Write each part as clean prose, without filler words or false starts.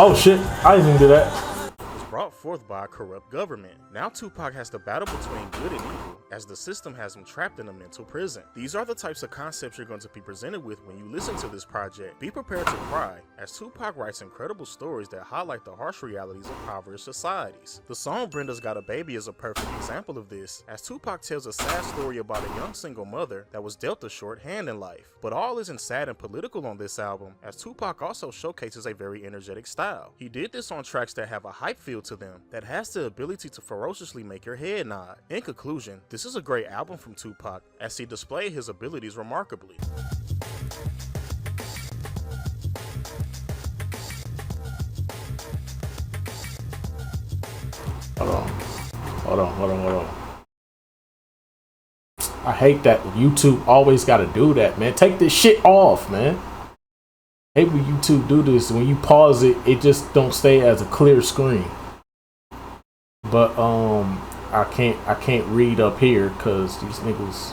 Oh shit, I didn't even do that. Was brought forth by a corrupt government. Now Tupac has to battle between good and evil, as the system has him trapped in a mental prison. These are the types of concepts you're going to be presented with when you listen to this project. Be prepared to cry, as Tupac writes incredible stories that highlight the harsh realities of impoverished societies. The song Brenda's Got a Baby is a perfect example of this, as Tupac tells a sad story about a young single mother that was dealt a short hand in life. But all isn't sad and political on this album, as Tupac also showcases a very energetic style. He did this on tracks that have a hype feel to them that has the ability to ferociously make your head nod. In conclusion, this is a great album from Tupac, as he displayed his abilities remarkably. Hold on. I hate that YouTube always gotta do that, man. Take this shit off, man. I hate when YouTube do this. When you pause it, it just don't stay as a clear screen. But I can't read up here because these niggas.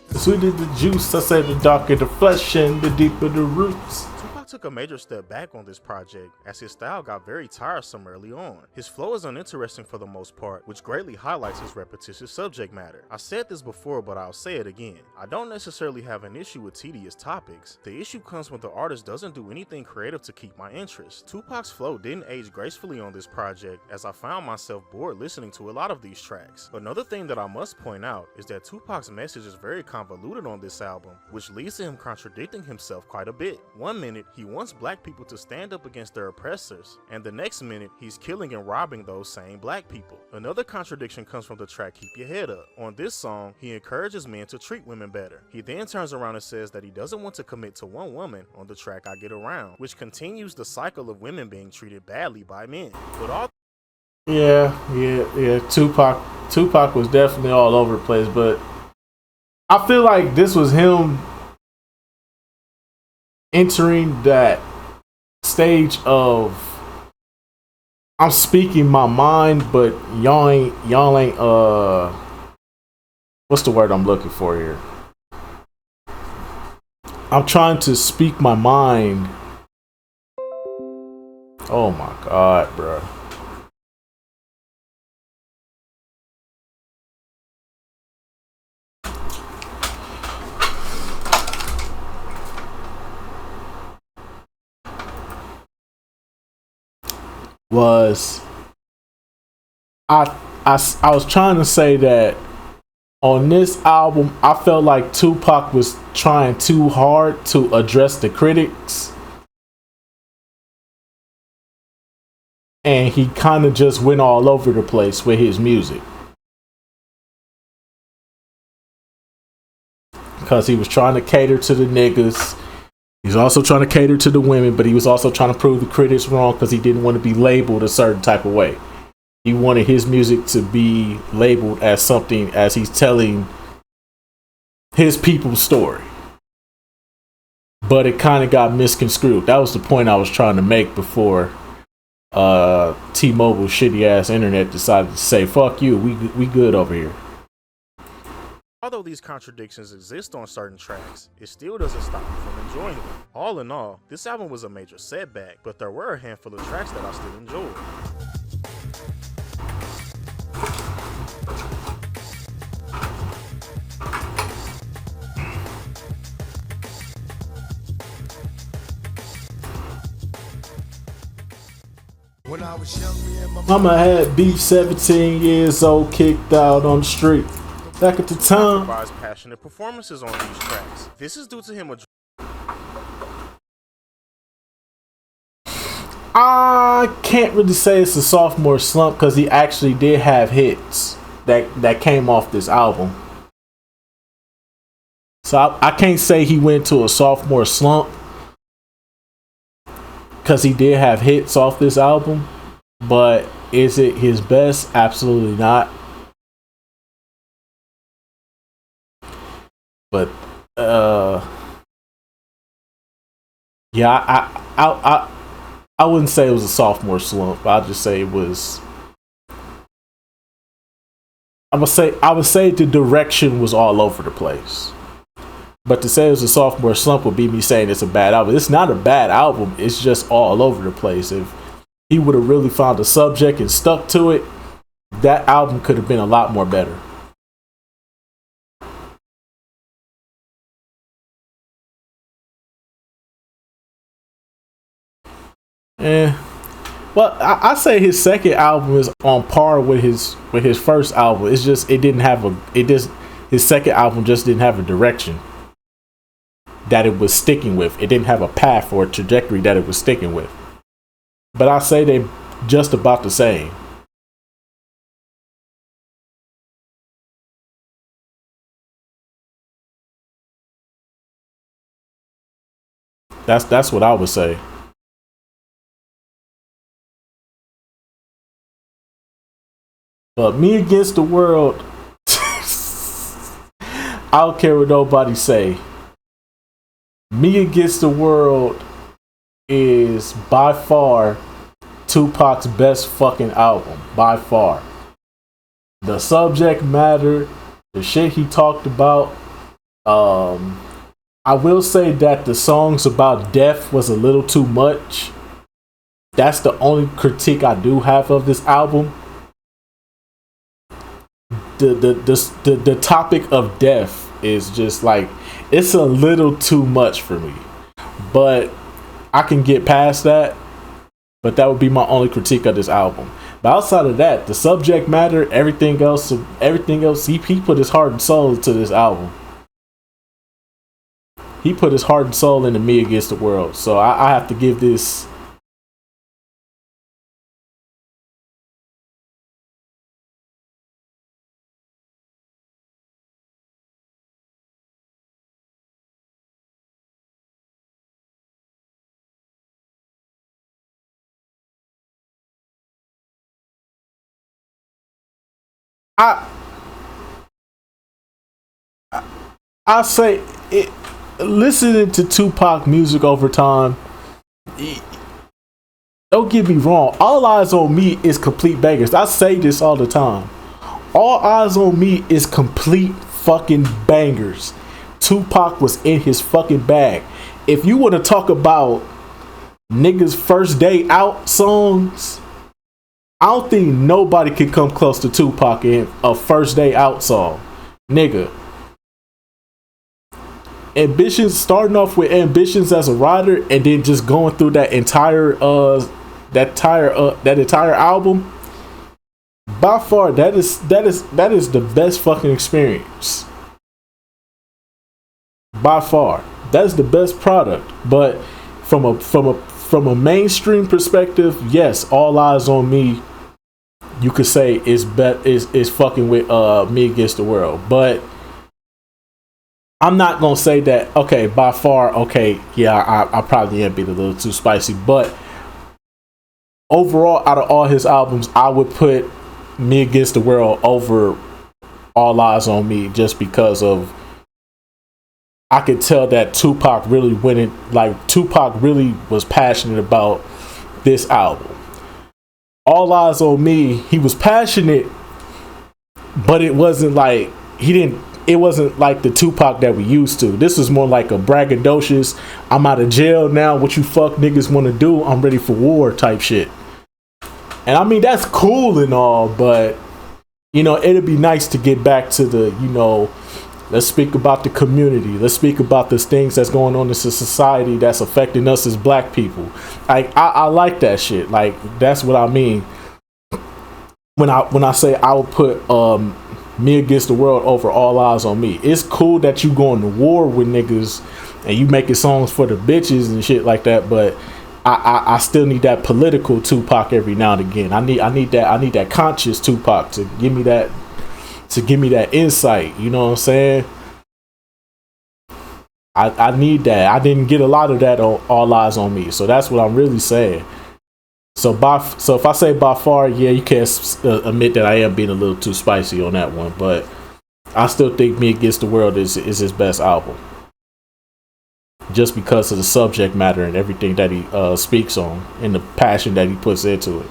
The sweeter the juice, I say the darker the flesh and the deeper the roots. Tupac took a major step back on this project, as his style got very tiresome early on. His flow is uninteresting for the most part, which greatly highlights his repetitious subject matter. I said this before, but I'll say it again. I don't necessarily have an issue with tedious topics. The issue comes when the artist doesn't do anything creative to keep my interest. Tupac's flow didn't age gracefully on this project, as I found myself bored listening to a lot of these tracks. Another thing that I must point out is that Tupac's message is very convoluted on this album, which leads to him contradicting himself quite a bit. One minute, he wants black people to stand up against their oppressors, and the next minute, he's killing and robbing those same black people. Another contradiction comes from the track Keep Your Head Up. On this song, he encourages men to treat women better. He then turns around and says that he doesn't want to commit to one woman on the track I Get Around, which continues the cycle of women being treated badly by men. But all Yeah. Tupac was definitely all over the place, but I feel like this was him entering that stage of I'm speaking my mind, but y'all ain't what's the word I'm looking for here? I'm trying to speak my mind. Oh my god, bro. I was trying to say that on this album, I felt like Tupac was trying too hard to address the critics, and he kind of just went all over the place with his music because he was trying to cater to the niggas. He's also trying to cater to the women, but he was also trying to prove the critics wrong because he didn't want to be labeled a certain type of way. He wanted his music to be labeled as something as he's telling his people's story. But it kind of got misconstrued. That was the point I was trying to make before T-Mobile shitty ass internet decided to say, fuck you, we good over here. Although these contradictions exist on certain tracks, it still doesn't stop me from enjoying them. All in all, this album was a major setback, but there were a handful of tracks that I still enjoyed. When I was young, me and my Mama had beef, 17 years old, kicked out on the street. Back at the time, Provides passionate performances on these tracks. This is due to him I can't really say it's a sophomore slump because he actually did have hits that came off this album. So I can't say he went to a sophomore slump because he did have hits off this album. But is it his best? Absolutely not. But yeah, I wouldn't say it was a sophomore slump. I'd just say it was. I would say the direction was all over the place. But to say it was a sophomore slump would be me saying it's a bad album. It's not a bad album. It's just all over the place. If he would have really found a subject and stuck to it, that album could have been a lot more better. Well, I say his second album is on par with his first album. It's just his second album just didn't have a direction that it was sticking with. It didn't have a path or a trajectory that it was sticking with. But I say they're just about the same. That's what I would say. But Me Against the World, I don't care what nobody say. Me Against the World is by far Tupac's best fucking album. By far. The subject matter, the shit he talked about. I will say that the songs about death was a little too much. That's the only critique I do have of this album. The topic of death is just like, it's a little too much for me, but I can get past that. But that would be my only critique of this album. But outside of that, the subject matter, everything else, he put his heart and soul into this album. He put his heart and soul into Me Against the World. So I have to give this. I say it. Listening to Tupac music over time, don't get me wrong, All Eyez on Me is complete bangers. I say this all the time. All Eyez on Me is complete fucking bangers. Tupac was in his fucking bag. If you want to talk about niggas' first day out songs, I don't think nobody can come close to Tupac in a first day out song. Nigga. Ambitions, starting off with Ambitions as a writer and then just going through that entire album, by far that is the best fucking experience. By far, that's the best product. But from a mainstream perspective, yes, All Eyez on Me, you could say is fucking with Me Against the World. But I'm not gonna say that. Okay, by far, okay, yeah, I probably am being a little too spicy, but overall, out of all his albums, I would put Me Against the World over All Eyez on Me, just because of, I could tell that Tupac really Tupac really was passionate about this album. All Eyez on Me, he was passionate, but it wasn't like it wasn't like the Tupac that we used to. This was more like a braggadocious, I'm out of jail now, what you fuck niggas want to do, I'm ready for war type shit. And I mean, that's cool and all, but it'd be nice to get back to the, let's speak about the community, let's speak about the things that's going on in society that's affecting us as black people. I like that shit. Like, that's what I mean when I say I would put Me Against the World over All Eyez on Me. It's cool that you going to war with niggas and you making songs for the bitches and shit like that, but I still need that political Tupac every now and again. I need that conscious Tupac to give me that insight. You know what I'm saying? I need that. I didn't get a lot of that on All Eyez on Me, so that's what I'm really saying. So if I say by far, yeah, you can't admit that I am being a little too spicy on that one, but I still think Me Against the World is his best album, just because of the subject matter and everything that he speaks on and the passion that he puts into it.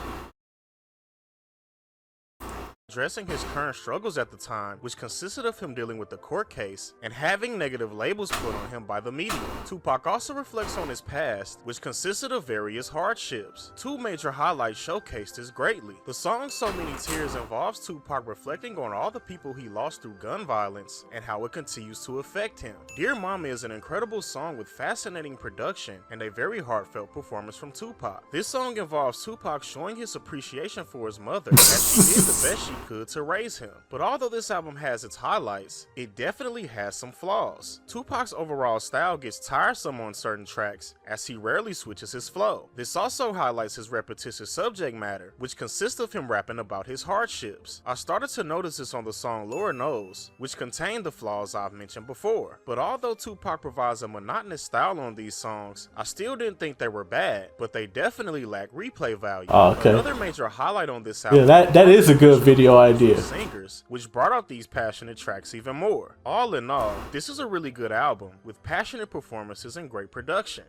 Addressing his current struggles at the time, which consisted of him dealing with the court case and having negative labels put on him by the media. Tupac also reflects on his past, which consisted of various hardships. Two major highlights showcased this greatly. The song So Many Tears involves Tupac reflecting on all the people he lost through gun violence and how it continues to affect him. Dear Mama is an incredible song with fascinating production and a very heartfelt performance from Tupac. This song involves Tupac showing his appreciation for his mother, as she did the best she could to raise him. But although this album has its highlights, it definitely has some flaws. Tupac's overall style gets tiresome on certain tracks, as he rarely switches his flow. This also highlights his repetitious subject matter, which consists of him rapping about his hardships. I started to notice this on the song Lord Knows, which contained the flaws I've mentioned before. But although Tupac provides a monotonous style on these songs, I still didn't think they were bad, but they definitely lack replay value. Oh, okay. Another major highlight on this album, yeah, that is a good video idea. Singers, which brought out these passionate tracks even more. All in all, this is a really good album with passionate performances and great production.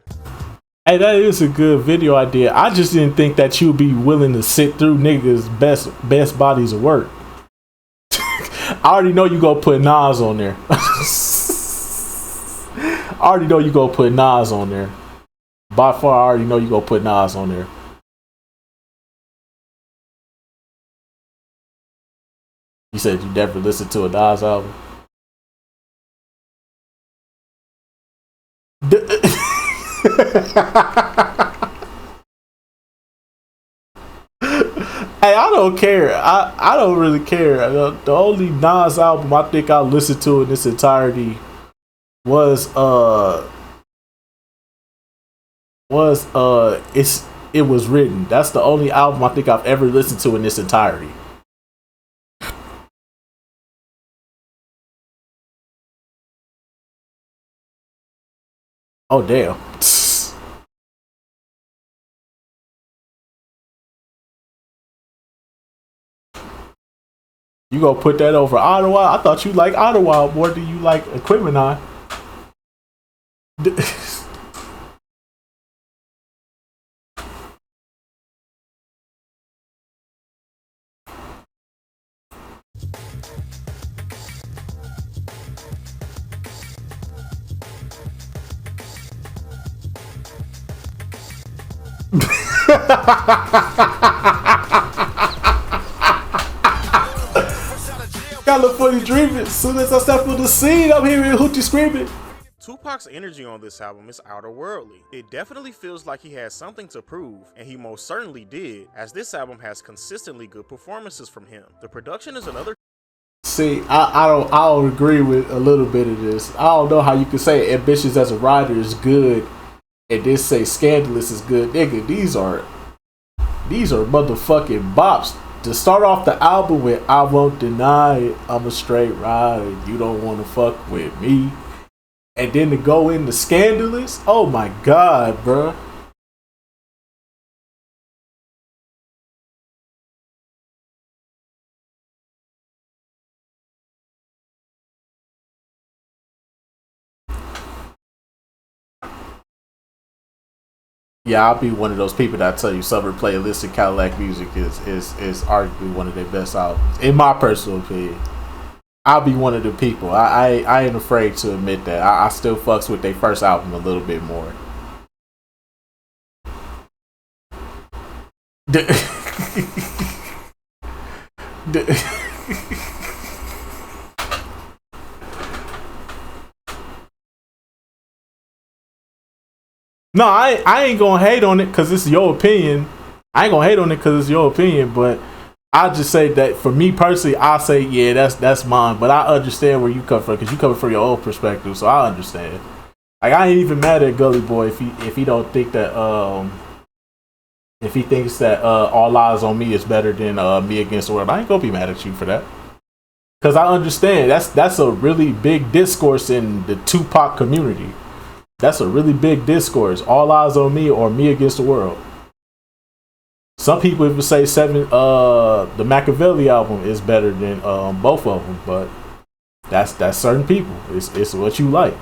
Hey, that is a good video idea. I just didn't think that you'd be willing to sit through niggas' best bodies of work. I already know you gonna put Nas on there. I already know you gonna put Nas on there. By far, I already know you gonna put Nas on there. You said you never listened to a Nas album. Hey, I don't care. I don't really care. The only Nas album I think I listened to in its entirety was It Was Written. That's the only album I think I've ever listened to in its entirety. Oh damn. You gonna put that over Ottawa? I thought you like Ottawa more than you like Equimini. California dreaming. As soon as I step on the scene, I'm hearing Hoochie screaming. Tupac's energy on this album is outer-worldly. It definitely feels like he has something to prove, and he most certainly did, as this album has consistently good performances from him. The production is another. See, I don't agree with a little bit of this. I don't know how you can say Ambitious as a writer is good and then say Scandalous is good. Nigga, these are motherfucking bops. To start off the album with I Won't Deny It, I'm a straight rider, you don't wanna fuck with me. And then to go into Scandalous, oh my god, bruh. Yeah, I'll be one of those people that tell you Summer Playlist and Cadillac Music is arguably one of their best albums, in my personal opinion. I'll be one of the people. I ain't afraid to admit that. I still fucks with their first album a little bit more. No, I ain't gonna hate on it because it's your opinion. I ain't gonna hate on it because it's your opinion, but I just say that for me personally, I say yeah, that's mine. But I understand where you come from because you coming from your own perspective, so I understand. Like I ain't even mad at Gully Boy if he don't think that If he thinks that All Eyes on Me is better than Me Against the World, I ain't gonna be mad at you for that. Cause I understand that's a really big discourse in the Tupac community. That's a really big discourse. All Eyes on Me or Me Against the World. Some people even say the Machiavelli album is better than both of them, but that's certain people. It's what you like.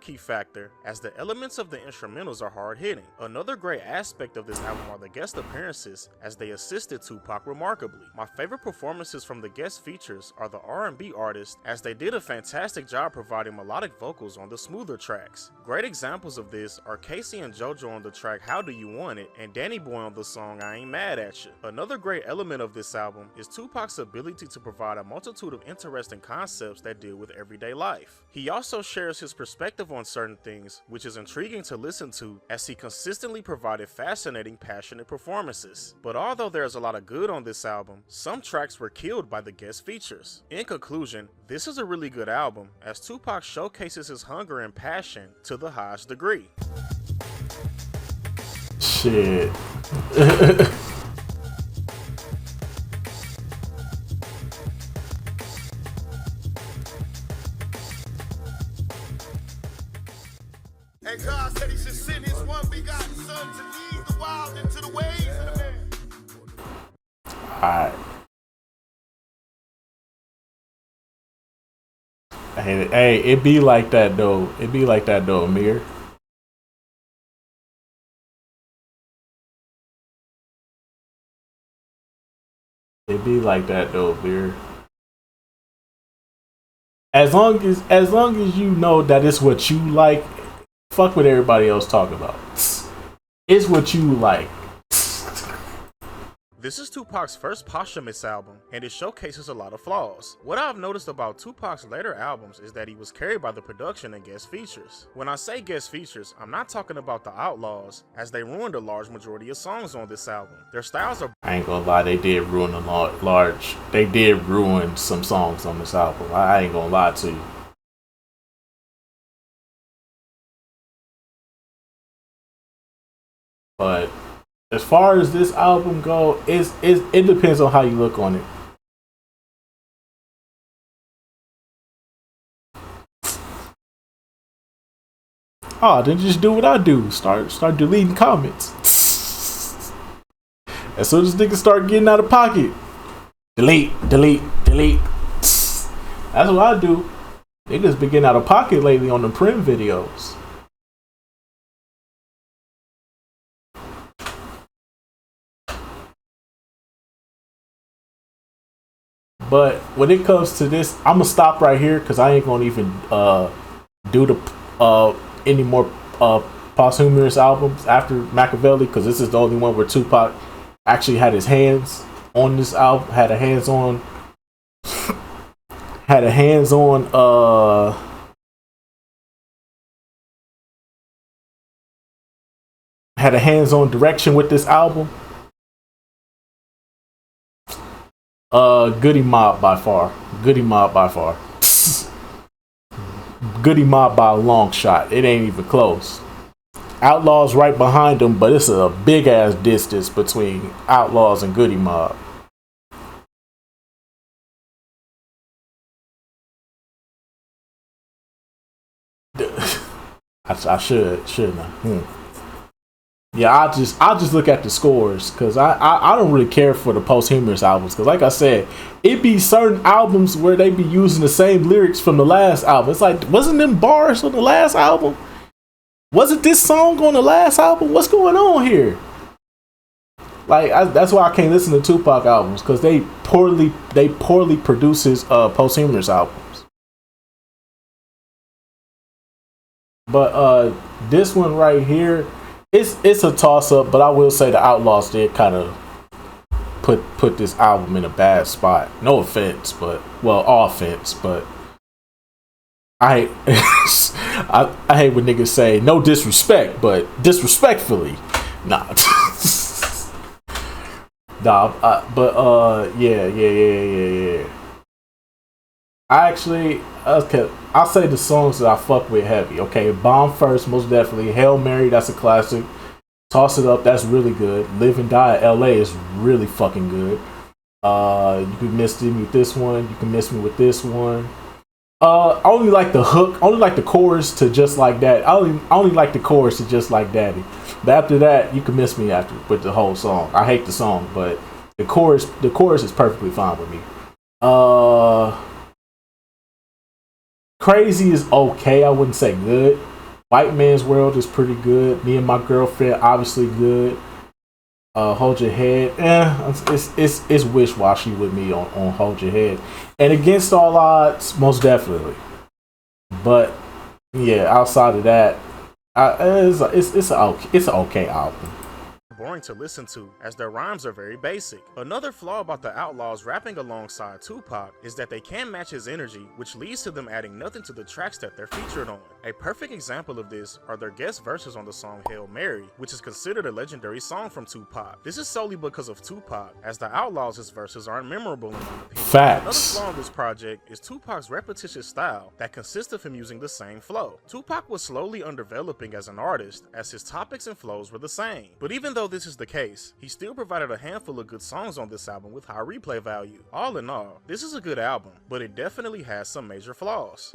Key factor, as the elements of the instrumentals are hard-hitting. Another great aspect of this album are the guest appearances, as they assisted Tupac remarkably. My favorite performances from the guest features are the R&B artists, as they did a fantastic job providing melodic vocals on the smoother tracks. Great examples of this are Casey and JoJo on the track How Do You Want It, and Danny Boy on the song I Ain't Mad At You. Another great element of this album is Tupac's ability to provide a multitude of interesting concepts that deal with everyday life. He also shares his perspective on certain things, which is intriguing to listen to, as he consistently provided fascinating, passionate performances. But although there's a lot of good on this album, some tracks were killed by the guest features. In conclusion, this is a really good album, as Tupac showcases his hunger and passion to the highest degree. Shit. And God said he should send his one begotten son to lead the wild into the ways of the man. Alright. Hey, it be like that though. It be like that though, Amir. It be like that though, Amir. As long as you know that it's what you like, fuck what everybody else talking about. It's what you like. This is Tupac's first posthumous album, and it showcases a lot of flaws. What I've noticed about Tupac's later albums is that he was carried by the production and guest features. When I say guest features, I'm not talking about the Outlaws, as they ruined a large majority of songs on this album. Their styles are... I ain't gonna lie, they did ruin they did ruin some songs on this album. I ain't gonna lie to you. But as far as this album go, it depends on how you look on it. Oh, then just do what I do. Start deleting comments. As soon as niggas start getting out of pocket, delete. That's what I do. Niggas been getting out of pocket lately on the Prim videos. But when it comes to this, I'm gonna stop right here because I ain't gonna even do the any more posthumous albums after Machiavelli, because this is the only one where Tupac actually had his hands on this album, had a hands-on direction with this album. Goody Mob by far. Goody Mob by a long shot. It ain't even close. Outlaws right behind them, but it's a big ass distance between Outlaws and Goody Mob. I shouldn't I? Yeah, I'll just look at the scores, because I don't really care for the posthumous albums, because like I said, it be certain albums where they be using the same lyrics from the last album. It's like, wasn't them bars on the last album? Wasn't this song on the last album? What's going on here? Like, that's why I can't listen to Tupac albums, because they poorly produce his posthumous albums. But this one right here, it's a toss-up, but I will say the Outlaws did kind of put this album in a bad spot. No offense, but all offense, but I hate when niggas say no disrespect, but disrespectfully, nah. Yeah. Okay, I'll say the songs that I fuck with heavy. Okay, Bomb First, most definitely. Hail Mary, that's a classic. Toss It Up, that's really good. Live and Die in LA is really fucking good. You can miss me with this one. You can miss me with this one. I only like the hook. I only like the chorus to Just Like That. I only like the chorus to Just Like Daddy. But after that, you can miss me after with the whole song. I hate the song, but the chorus is perfectly fine with me. Crazy is okay. I wouldn't say good. White Man's World is pretty good. Me and My Girlfriend, obviously good. Hold Your Head, it's wish-washy with me on Hold Your Head. And Against All Odds, most definitely. But yeah, outside of that, it's an okay album. Boring to listen to, as their rhymes are very basic. Another flaw about the Outlaws rapping alongside Tupac is that they can't match his energy, which leads to them adding nothing to the tracks that they're featured on. A perfect example of this are their guest verses on the song Hail Mary, which is considered a legendary song from Tupac. This is solely because of Tupac, as the Outlaws' verses aren't memorable in my opinion. Facts. Another flaw in this project is Tupac's repetitious style that consists of him using the same flow. Tupac was slowly undeveloping as an artist, as his topics and flows were the same. But even though this is the case, he still provided a handful of good songs on this album with high replay value. All in all, this is a good album, but it definitely has some major flaws.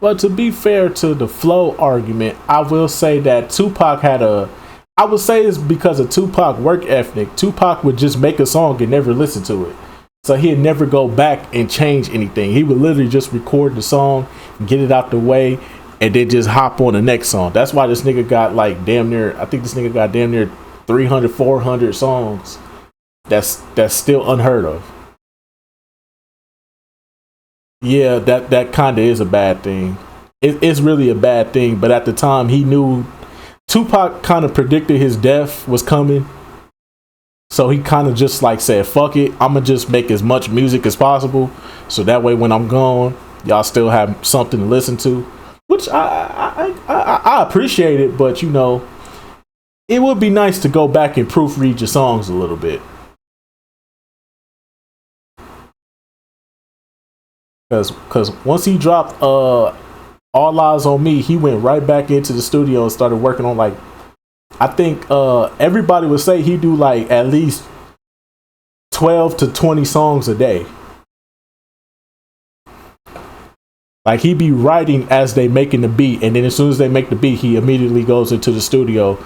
But to be fair to the flow argument, I will say that Tupac I would say it's because of Tupac work ethic. Tupac would just make a song and never listen to it. So he'd never go back and change anything. He would literally just record the song, get it out the way, and then just hop on the next song. That's why this nigga got like damn near 300, 400 songs. That's still unheard of. Yeah, that kind of is a bad thing. It's really a bad thing, but at the time he knew Tupac kind of predicted his death was coming. So he kind of just like said, fuck it, I'm going to just make as much music as possible. So that way when I'm gone, y'all still have something to listen to. Which I appreciate it, but you know, it would be nice to go back and proofread your songs a little bit. Because once he dropped All Eyez on Me, he went right back into the studio and started working on like, I think everybody would say he do like at least 12 to 20 songs a day. Like he be writing as they making the beat, and then as soon as they make the beat, he immediately goes into the studio,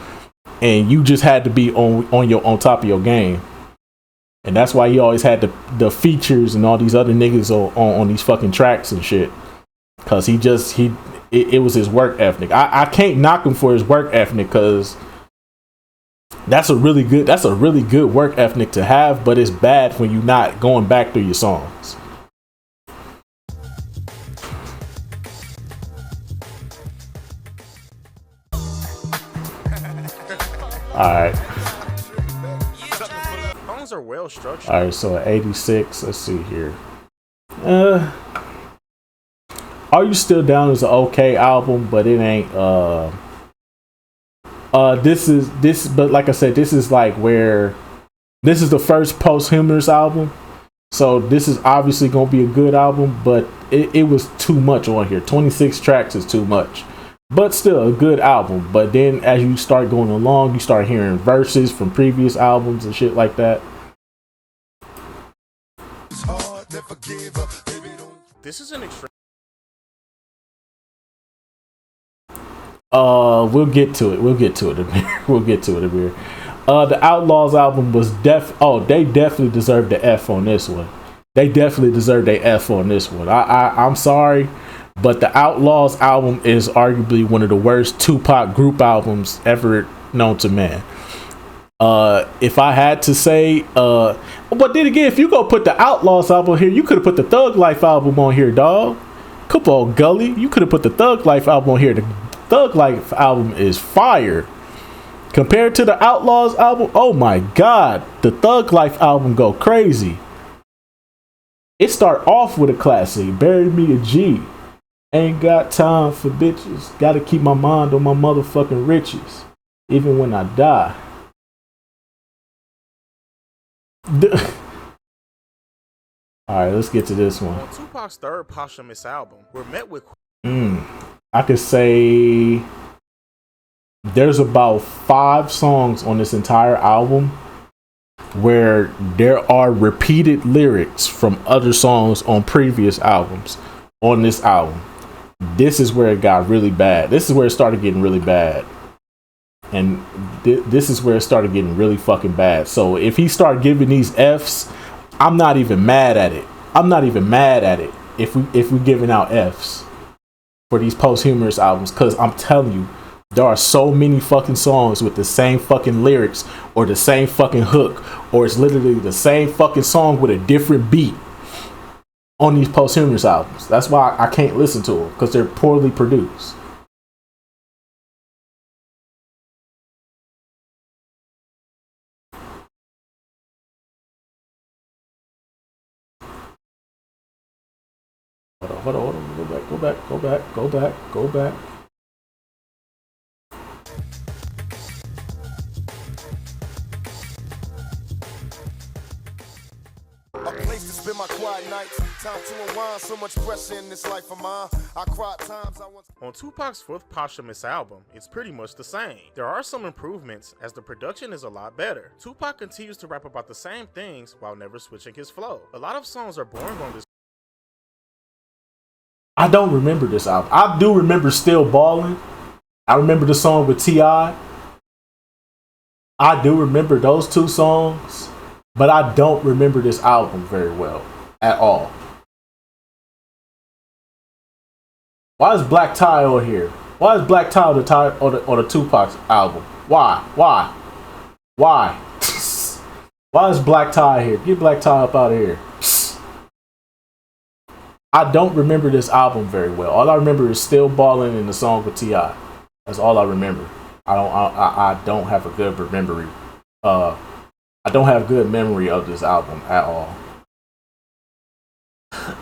and you just had to be on top of your game. And that's why he always had the features and all these other niggas on these fucking tracks and shit. Cause it was his work ethic. I can't knock him for his work ethic, because that's a really good work ethic to have, but it's bad when you're not going back through your songs. Alright. Songs are well structured. Alright, so at 86, let's see here. Are You Still Down is an okay album, but it ain't but like I said, this is like where this is the first posthumous album, so this is obviously gonna be a good album, but it was too much on here. 26 tracks is too much, but still a good album. But then as you start going along, you start hearing verses from previous albums and shit like that. This is an extreme. We'll get to it. We'll get to it, Amir. The Outlaws album was they definitely deserved the F on this one. They definitely deserved a F on this one. I'm sorry, but the Outlaws album is arguably one of the worst Tupac group albums ever known to man. If I had to say, but then again, if you go put the Outlaws album here, you could have put the Thug Life album on here, dog. Come on, Gully. You could have put the Thug Life album on here. The Thug Life album is fire. Compared to the Outlaws album, oh my god, the Thug Life album go crazy. It start off with a classic, Bury Me a G. Ain't got time for bitches. Gotta keep my mind on my motherfucking riches, even when I die. All right, let's get to this one. On Tupac's third posthumous album, we're met with I could say there's about 5 songs on this entire album where there are repeated lyrics from other songs on previous albums on this album. This is where it got really bad. This is where it started getting really bad. And this is where it started getting really fucking bad. So if he started giving these Fs, I'm not even mad at it. I'm not even mad at it if we giving out Fs for these posthumous albums, because I'm telling you, there are so many fucking songs with the same fucking lyrics or the same fucking hook, or it's literally the same fucking song with a different beat on these posthumous albums. That's why I can't listen to them, because they're poorly produced. Hold on. Go back. A place to spend my quiet nights. Time to unwind. So much pressure in this life of mine. I cried times I once. On Tupac's fourth posthumous album, it's pretty much the same. There are some improvements as the production is a lot better. Tupac continues to rap about the same things while never switching his flow. A lot of songs are boring on this. I don't remember this album. I do remember Still Ballin'. I remember the song with T.I. I do remember those 2 songs, but I don't remember this album very well at all. Why is Black Tie on here? Why is Black Tie on the Tupac's album? Why? Why is Black Tie here? Get Black Tie up out of here. I don't remember this album very well. All I remember is Still Ballin' and the song with T.I. That's all I remember. I don't have a good memory. I don't have good memory of this album at all.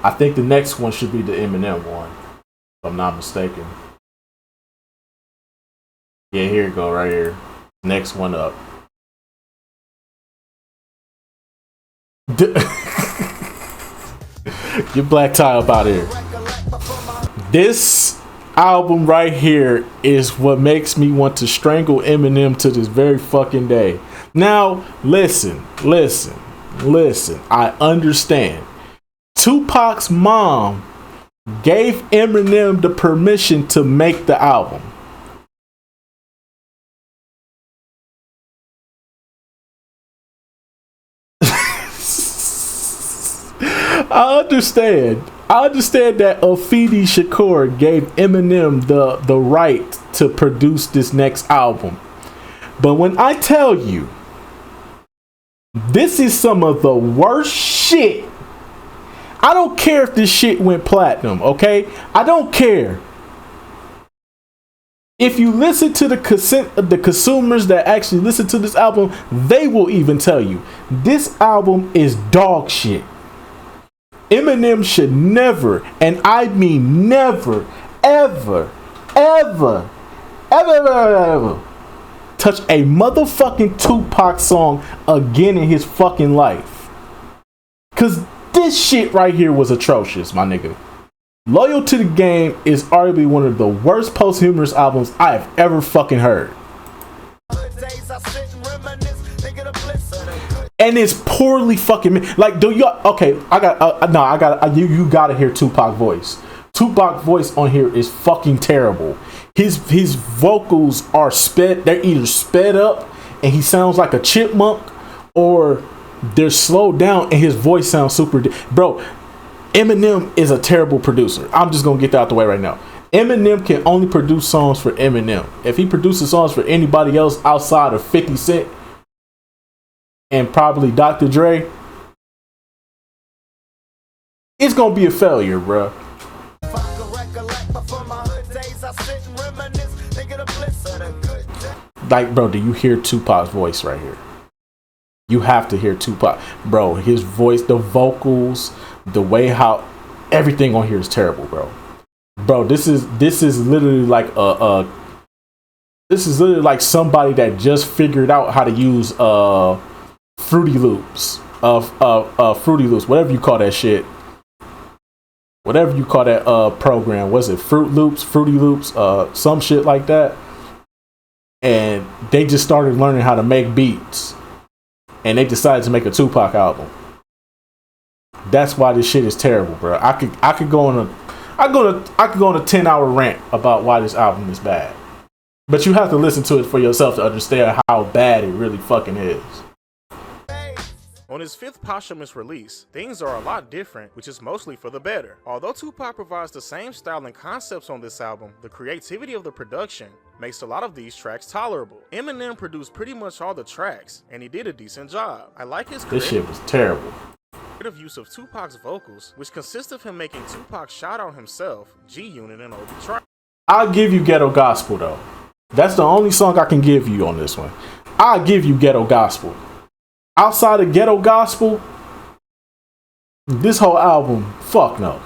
I think the next one should be the Eminem one, if I'm not mistaken. Yeah, here you go, right here. Next one up. Get Black Tie up out of here. This album right here is what makes me want to strangle Eminem to this very fucking day. Now, listen. I understand. Tupac's mom gave Eminem the permission to make the album. I understand that Afidi Shakur gave Eminem the right to produce this next album. But when I tell you, this is some of the worst shit. I don't care if this shit went platinum, okay? I don't care. If you listen to the consumers that actually listen to this album, they will even tell you this album is dog shit. Eminem should never, and I mean never, ever touch a motherfucking Tupac song again in his fucking life. Cause this shit right here was atrocious, my nigga. Loyal to the Game is arguably one of the worst posthumous albums I have ever fucking heard. And it's poorly fucking like, do you okay? You gotta hear Tupac voice. Tupac voice on here is fucking terrible. His vocals are they're either sped up and he sounds like a chipmunk, or they're slowed down and his voice sounds super. Bro, Eminem is a terrible producer. I'm just gonna get that out the way right now. Eminem can only produce songs for Eminem. If he produces songs for anybody else outside of 50 Cent and probably Dr. Dre, it's gonna be a failure, bro. Like, bro, do you hear Tupac's voice right here? You have to hear Tupac, bro. His voice, the vocals, the way how everything on here is terrible, bro. Bro, this is literally like this is literally like somebody that just figured out how to use Fruity Loops. Fruity Loops, whatever you call that shit. Whatever you call that program. Was it Fruity Loops, some shit like that. And they just started learning how to make beats. And they decided to make a Tupac album. That's why this shit is terrible, bro. I could go on a 10-hour rant about why this album is bad. But you have to listen to it for yourself to understand how bad it really fucking is. On his 5th posthumous release, things are a lot different, which is mostly for the better. Although Tupac provides the same style and concepts on this album, the creativity of the production makes a lot of these tracks tolerable. Eminem produced pretty much all the tracks, and he did a decent job. I like his This shit was terrible. creative use of Tupac's vocals, which consists of him making Tupac shout out himself, G-Unit, and Obi Trice. I'll give you Ghetto Gospel though. That's the only song I can give you on this one. I'll give you Ghetto Gospel. Outside of Ghetto Gospel, this whole album, fuck no.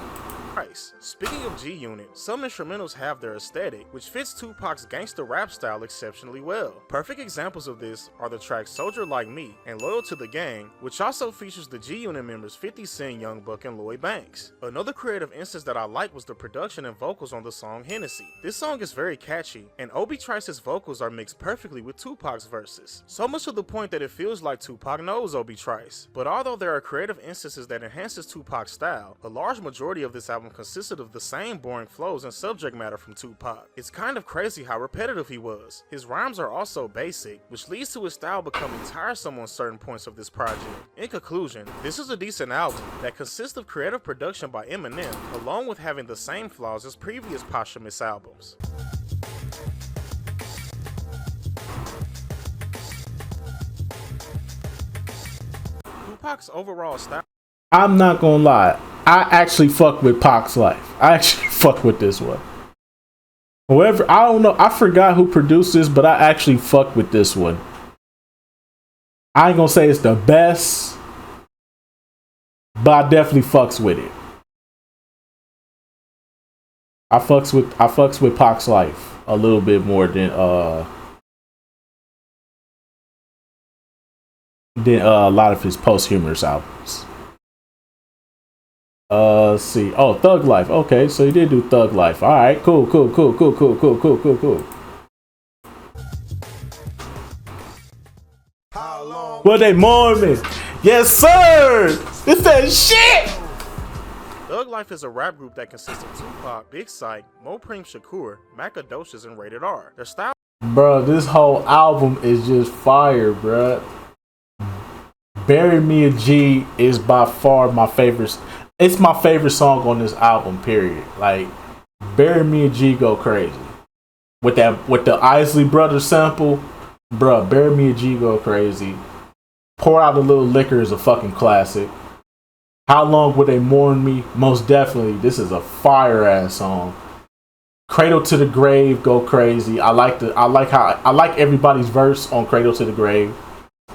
Speaking of G-Unit, some instrumentals have their aesthetic, which fits Tupac's gangster rap style exceptionally well. Perfect examples of this are the tracks Soldier Like Me and Loyal to the Gang, which also features the G-Unit members 50 Cent, Young Buck, and Lloyd Banks. Another creative instance that I like was the production and vocals on the song Hennessy. This song is very catchy, and Obi Trice's vocals are mixed perfectly with Tupac's verses, so much to the point that it feels like Tupac knows Obi Trice. But although there are creative instances that enhances Tupac's style, a large majority of this album consisted of the same boring flows and subject matter from Tupac. It's kind of crazy how repetitive he was. His rhymes are also basic, which leads to his style becoming tiresome on certain points of this project. In conclusion, this is a decent album that consists of creative production by Eminem, along with having the same flaws as previous posthumous albums. Tupac's overall style. I'm not gonna lie. I actually fuck with Pac's Life. I actually fuck with this one. However, I don't know. I forgot who produced this, but I actually fuck with this one. I ain't gonna say it's the best, but I definitely fucks with it. I fucks with Pac's Life a little bit more than a lot of his posthumous albums. Let's see. Oh, Thug Life. Okay, so he did do Thug Life. All right, cool. Well, they mourn me. Yes, sir. It's that shit. Thug Life is a rap group that consists of Tupac, Big Sight, Mopreem Shakur, Macadocious, and Rated R. Their style. Bro, this whole album is just fire, bro. Bury Me a G is by far my favorite. It's my favorite song on this album, period. Like, Bury Me a G go crazy. With the Eyez Brothers sample, bruh, Bury Me a G go crazy. Pour Out a Little Liquor is a fucking classic. How Long Will They Mourn Me? Most definitely. This is a fire ass song. Cradle to the Grave go crazy. I like everybody's verse on Cradle to the Grave.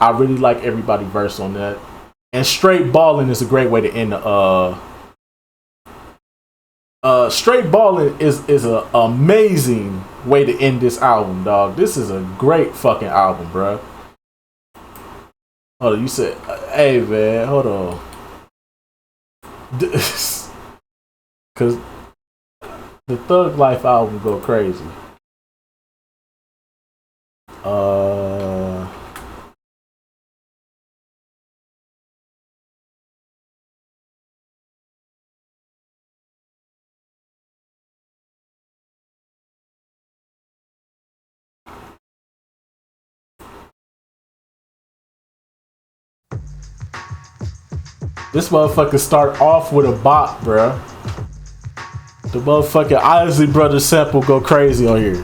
I really like everybody's verse on that. And Straight Ballin' is a great way to end the Straight Ballin' is an amazing way to end this album, dog. This is a great fucking album, bro. Hold on, you said, hey man, hold on. Cause the Thug Life album go crazy. This motherfucker start off with a bop, bruh. The motherfucking Eyez Brothers sample go crazy on here.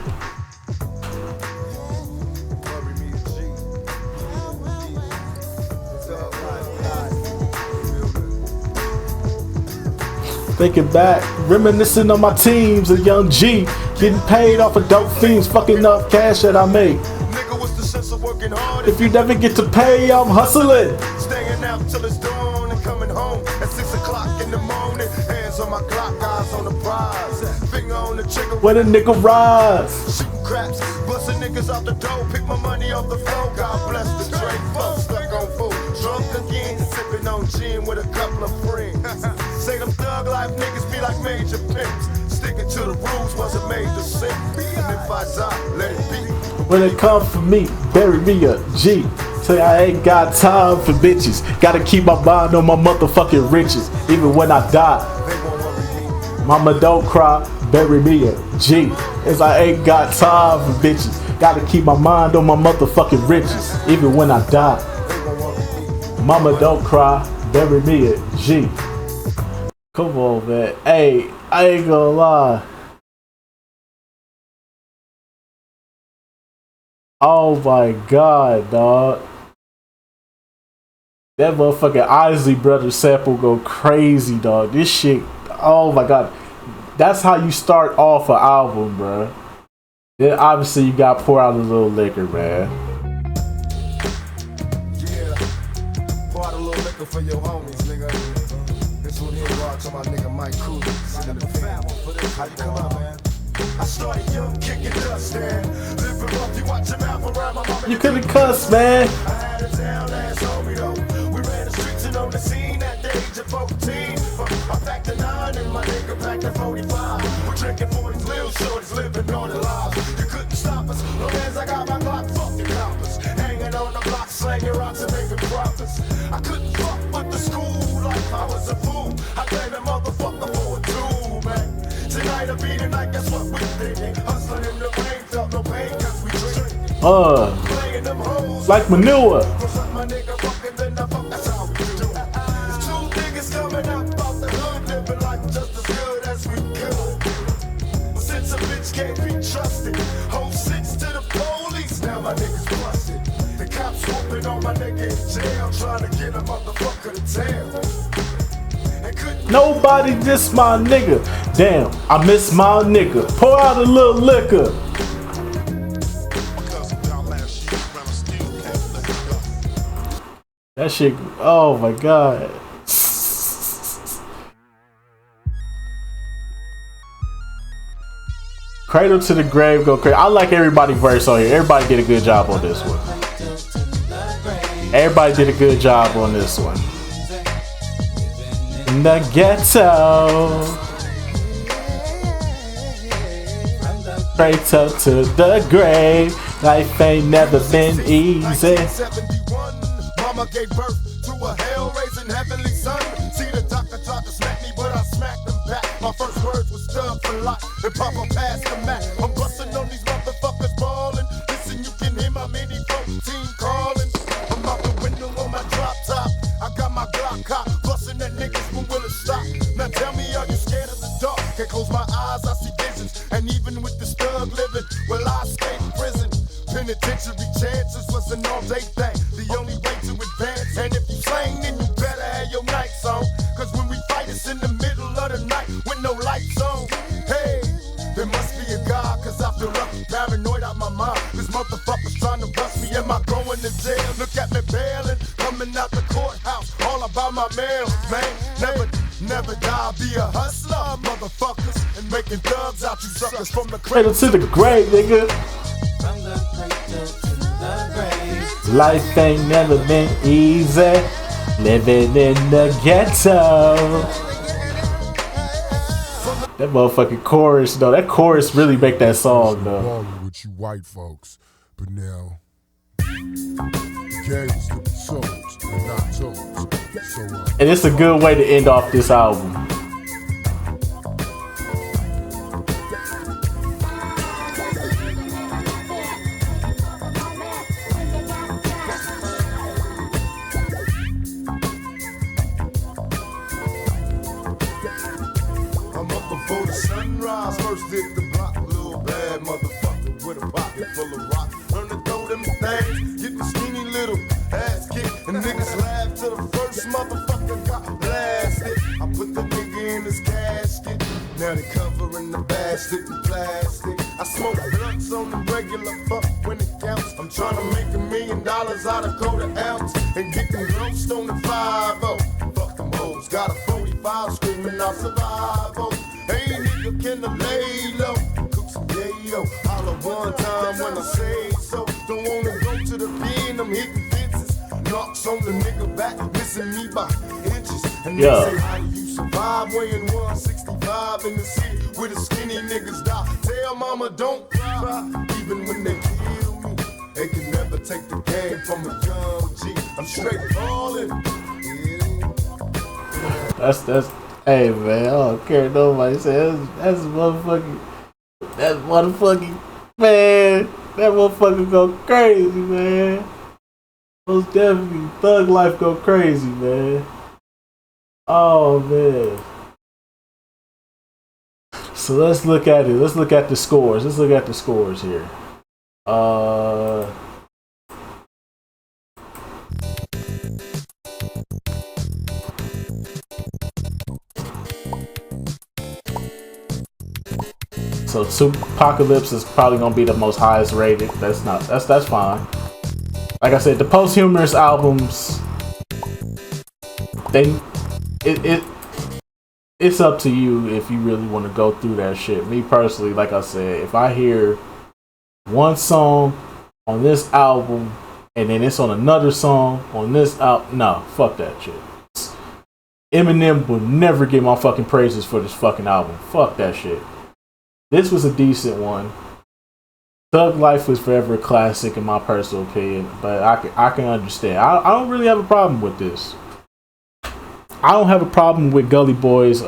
Thinking back, reminiscing on my teams, a young G, getting paid off of dope fiends, fucking up cash that I make. Nigga, what's the sense of working hard? If you never get to pay, I'm hustling. Staying out till it's dawn and coming home at 6 o'clock in the morning. Hands on my clock, eyes on the prize. Finger on the trigger When a nigga rise. Shooting craps, busting niggas out the door. Pick my money off the floor. God bless the trade. Fuck stuck on food. Drunk again, sipping on gin with a couple of friends. Say them thug life niggas be like major pimps. Sticking to the rules wasn't made to sin. And if I die, let it be. When it come for me, bury me a G. Say I ain't got time for bitches. Gotta keep my mind on my motherfucking riches, even when I die. Mama don't cry, bury me a G. As I ain't got time for bitches. Gotta keep my mind on my motherfucking riches, even when I die. Mama don't cry, bury me a G. Come on, man. Hey, I ain't gonna lie. Oh my god, dog. That motherfucking Eyez Brothers sample go crazy, dog. This shit, oh my god. That's how you start off an album, bro. Then obviously you gotta pour out a little liquor, man. Yeah, pour out a little liquor for your homies, nigga. This one here rock to my nigga Mike Cooley. How you come out, man? I started young, kicking dust, man. Living rough, you watch your mouth around my mama. You couldn't cuss, man. I had a town ass homie though. We ran the streets and on the scene at the age of 14. I packed a 9 and my nigga packed a 45. We're drinking 40s, little shorties living on the lives. You couldn't stop us, no as I got my Glock, fuck the coppers. Hanging on the block, slanging rocks and making profits. I couldn't fuck with the school life, I was a fool. I blame the motherfucker for a tool, man. Tonight will be the night, that's what we thinking. Hustling in the rain, felt no pain cause we drinking. Playing them hoes like manure. My nigga fucking then the fuck, that's how we do. There's 2 niggas coming up out the hood, living life just as good as we could. But since a bitch can't be trusted, hold 6 to the police, now my niggas busted. The cops whooping on my nigga in jail, trying to get a motherfucker to tell. Nobody diss my nigga. Damn, I miss my nigga. Pour out a little liquor. That shit, oh my god. Cradle to the grave, go crazy. I like everybody verse on here. Everybody did a good job on this one. Everybody did a good job on this one. In the ghetto, cradle to the grave. Life ain't never been easy. 1971, mama gave birth to a hell-raising heavenly son. See, the doctor tried to smack me, but I smacked him back. My first words was stubbed for life, and Papa passed the Mac. I'm busting on these motherfuckers ballin'. Listen, you can hear my mini 14 calling. I'm out the window on my drop top. I got my Glock cop, busting at niggas when will it stop? Now tell me, are you scared of the dark? Can't close my eyes, I see visions. And even with this thug living, well, I escaped prison. Penitentiary chances was an all-day thing. The only way to advance. And if you slang, then you better have your nights on. Cause when we fight, it's in the middle of the night with no lights on. Hey, there must be a God, cause I feel lucky, paranoid out my mind. This motherfucker's trying to bust me, am I going to jail? Look at me bailing, coming out the courthouse, all about my mail, man. Never die, be a hustler, motherfuckers, and making thugs out you suckers from the Cradle to the grave, nigga. From the cradle to the grave. Life ain't never been easy. Living in the ghetto. That motherfucking chorus, though. That chorus really make that song, though. With you white folks, but now games to be sold and not told. So, And it's a good way to end off this album. before the sunrise. First hit the block, little bad motherfucker with a pocket full of rocks. Learn to throw them things, get the skinny little ass kicked. And niggas laugh till the first motherfucker got blasted. I put the nigga in his casket. Now they covering the bastard in plastic. I smoke blunts on the regular, fuck when it counts. I'm trying to make $1 million out of quarter ounce and get them ghosts on the 5-0. Fuck them hoes, got a 45 screaming out survival. Hey nigga, can I lay low? Cook some yayo, holla one time when I say so. Don't wanna go to the pen, I'm hitting fences. Knocks on the nigga back, missing me by inches. And Yeah. they say, how do you survive weighing 165 in the city where the skinny niggas die? Tell mama don't cry, even when they kill me. They can never take the game from a young G. I'm straight ballin'. Yeah. That's hey man, I don't care nobody says that's motherfucking man, that motherfucker go crazy, man. Most definitely Thug Life go crazy, man. Oh man. So let's look at it. Let's look at the scores. Let's look at the scores here. So 2Pac's is probably gonna be the most highest rated. That's fine. Like I said, the posthumous albums, it's up to you if you really want to go through that shit. Me personally, like I said, if I hear one song on this album and then it's on another song on this album, no, fuck that shit. Eminem will never get my fucking praises for this fucking album. Fuck that shit. This was a decent one. Thug Life was forever a classic in my personal opinion, but I can understand. I don't really have a problem with this. I don't have a problem with Gully Boy's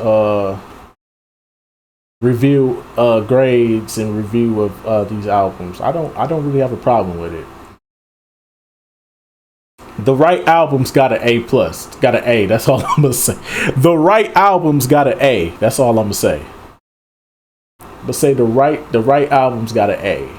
review grades and review of these albums. I don't really have a problem with it. The right album's got an A+. Got an A. That's all I'm gonna say. The right album's got an A. That's all I'm gonna say. But say the right album's got an A.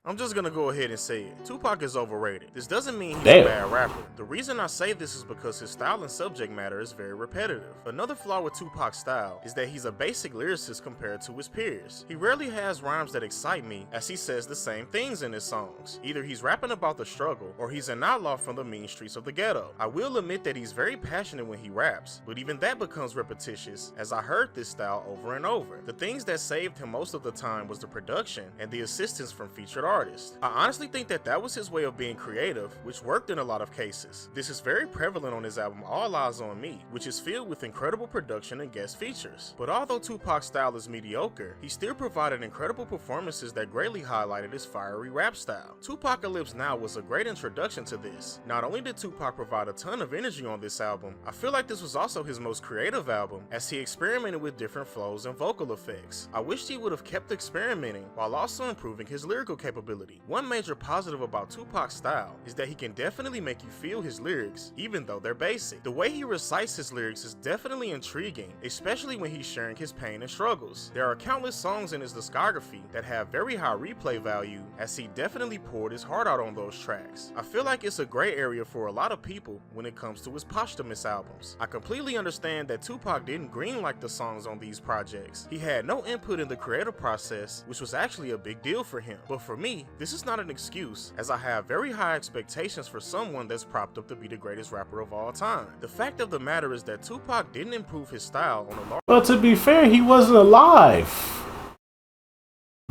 I'm just gonna go ahead and say it. Tupac is overrated. This doesn't mean he's Damn. a bad rapper. The reason I say this is because his style and subject matter is very repetitive. Another flaw with Tupac's style is that he's a basic lyricist compared to his peers. He rarely has rhymes that excite me, as he says the same things in his songs. Either he's rapping about the struggle, or he's an outlaw from the mean streets of the ghetto. I will admit that he's very passionate when he raps, but even that becomes repetitious, as I heard this style over and over. The things that saved him most of the time was the production and the assistance from featured artists. I honestly think that was his way of being creative, which worked in a lot of cases. This is very prevalent on his album All Eyez on Me, which is filled with incredible production and guest features. But although Tupac's style is mediocre, he still provided incredible performances that greatly highlighted his fiery rap style. 2Pac's Now was a great introduction to this. Not only did Tupac provide a ton of energy on this album, I feel like this was also his most creative album, as he experimented with different flows and vocal effects. I wish he would have kept experimenting while also improving his lyrical capability. One major positive about Tupac's style is that he can definitely make you feel his lyrics, even though they're basic. The way he recites his lyrics is definitely intriguing, especially when he's sharing his pain and struggles. There are countless songs in his discography that have very high replay value, as he definitely poured his heart out on those tracks. I feel like it's a gray area for a lot of people when it comes to his posthumous albums. I completely understand that Tupac didn't greenlight the songs on these projects. He had no input in the creative process, which was actually a big deal for him. But for me, this is not an excuse, as I have very high expectations for someone that's propped up to be the greatest rapper of all time. The fact of the matter is that Tupac didn't improve his style on a large— Well, to be fair, he wasn't alive.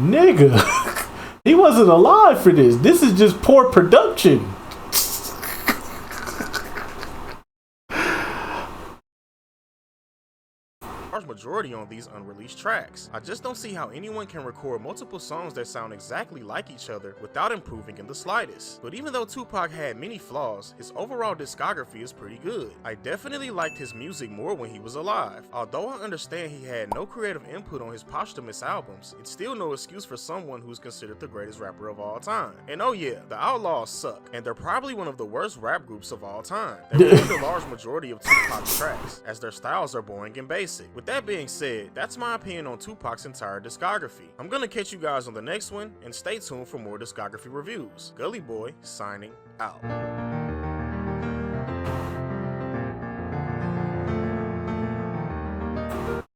Nigga. He wasn't alive for this. This is just poor production. majority on these unreleased tracks. I just don't see how anyone can record multiple songs that sound exactly like each other without improving in the slightest. But even though Tupac had many flaws, his overall discography is pretty good. I definitely liked his music more when he was alive. Although I understand he had no creative input on his posthumous albums, it's still no excuse for someone who's considered the greatest rapper of all time. And oh yeah, the Outlaws suck, and they're probably one of the worst rap groups of all time. They ruined the large majority of Tupac's tracks, as their styles are boring and basic. With that being said, that's my opinion on Tupac's entire discography. I'm gonna catch you guys on the next one, and stay tuned for more discography reviews. Gully Boy, signing out.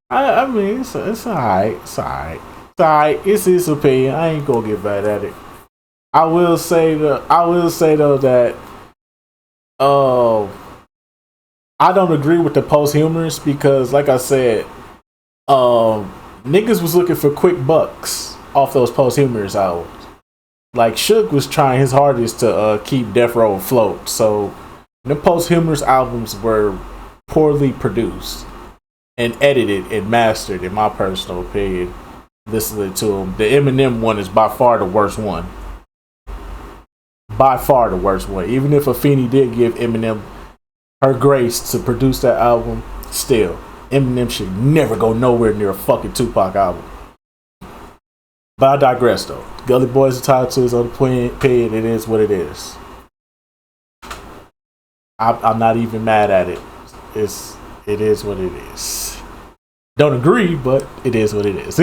I mean, it's alright. It's alright. alright. It's his opinion. I ain't gonna get mad at it. I will say though that I don't agree with the posthumous because, like I said, niggas was looking for quick bucks off those posthumous albums. Like Suge was trying his hardest to keep Death Row afloat, so the posthumous albums were poorly produced and edited and mastered, in my personal opinion. Listening to them, the Eminem one is by far the worst one. By far the worst one. Even if Afeni did give Eminem her grace to produce that album, still, Eminem should never go nowhere near a fucking Tupac album. But I digress though. Gully Boys entitled to his own opinion. It is what it is. I'm not even mad at it. It is what it is. Don't agree, but it is what it is.